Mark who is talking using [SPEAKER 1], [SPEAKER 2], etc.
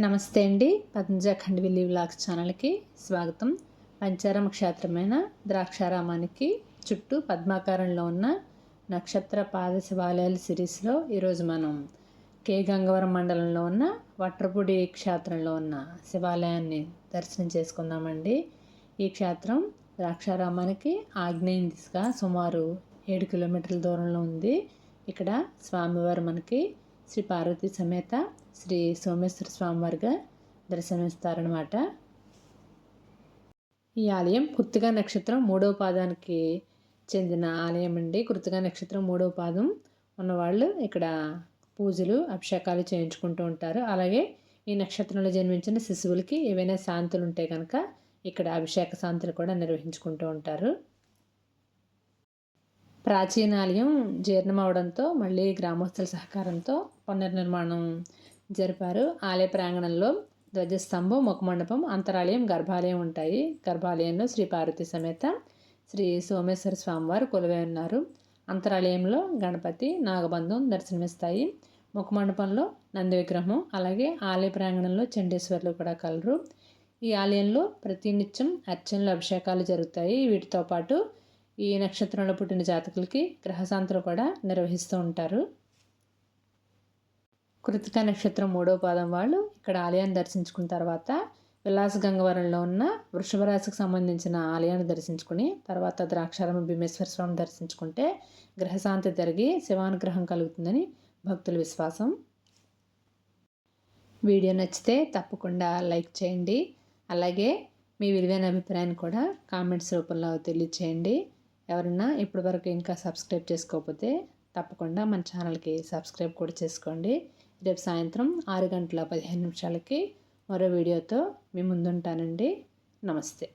[SPEAKER 1] నమస్తే అండి. పద్మజ ఖండవిల్లి వ్లాగ్స్ ఛానల్కి స్వాగతం. పంచారామ క్షేత్రమైన ద్రాక్షారామానికి చుట్టూ పద్మాకారంలో ఉన్న నక్షత్ర పాద శివాలయాల సిరీస్లో ఈరోజు మనం కే గంగవరం మండలంలో ఉన్న వట్రపూడి క్షేత్రంలో ఉన్న శివాలయాన్ని దర్శనం చేసుకుందామండి. ఈ క్షేత్రం ద్రాక్షారామానికి ఆగ్నేయం దిశగా సుమారు 7 కిలోమీటర్ల దూరంలో ఉంది. ఇక్కడ స్వామివారు మనకి శ్రీ పార్వతీ సమేత శ్రీ సోమేశ్వర స్వామివారిగా దర్శనమిస్తారనమాట. ఈ ఆలయం కృత్తికా నక్షత్రం 3వ పాదానికి చెందిన ఆలయం అండి. కృత్తికా నక్షత్రం 3వ పాదం ఉన్నవాళ్ళు ఇక్కడ పూజలు అభిషేకాలు చేయించుకుంటూ ఉంటారు. అలాగే ఈ నక్షత్రంలో జన్మించిన శిశువులకి ఏవైనా శాంతులు ఉంటే కనుక ఇక్కడ అభిషేక శాంతులు కూడా నిర్వహించుకుంటూ ఉంటారు. ప్రాచీన ఆలయం జీర్ణం అవడంతో మళ్ళీ గ్రామస్తుల సహకారంతో పునర్నిర్మాణం జరిపారు. ఆలయ ప్రాంగణంలో ధ్వజస్తంభం, ముఖమండపం, అంతరాలయం, గర్భాలయం ఉంటాయి. గర్భాలయంలో శ్రీ పార్వతీ సమేత శ్రీ సోమేశ్వర స్వామివారు కొలువై ఉన్నారు. అంతరాలయంలో గణపతి, నాగబంధం దర్శనమిస్తాయి. ముఖమండపంలో నంది విగ్రహం, అలాగే ఆలయ ప్రాంగణంలో చండీశ్వరులు కూడా కలరు. ఈ ఆలయంలో ప్రతినిత్యం అర్చనలు, అభిషేకాలు జరుగుతాయి. వీటితో పాటు ఈ నక్షత్రంలో పుట్టిన జాతకులకి గ్రహశాంతులు కూడా నిర్వహిస్తూ ఉంటారు. కృత్తికా నక్షత్రం 3వ పాదం వాళ్ళు ఇక్కడ ఆలయాన్ని దర్శించుకున్న తర్వాత విలాస గంగవరంలో ఉన్న వృషభ రాశికి సంబంధించిన ఆలయాన్ని దర్శించుకుని తర్వాత ద్రాక్షారామ భీమేశ్వర స్వామిని దర్శించుకుంటే గ్రహశాంతి జరిగి శివానుగ్రహం కలుగుతుందని భక్తుల విశ్వాసం. వీడియో నచ్చితే తప్పకుండా లైక్ చేయండి. అలాగే మీ విలువైన అభిప్రాయాన్ని కూడా కామెంట్స్ రూపంలో తెలియచేయండి. ఎవరైనా ఇప్పటివరకు ఇంకా సబ్స్క్రైబ్ చేసుకోకపోతే తప్పకుండా మన ఛానల్కి సబ్స్క్రైబ్ కూడా చేసుకోండి. రేపు సాయంత్రం 6:15 మరో వీడియోతో మీ ముందుంటానండి. నమస్తే.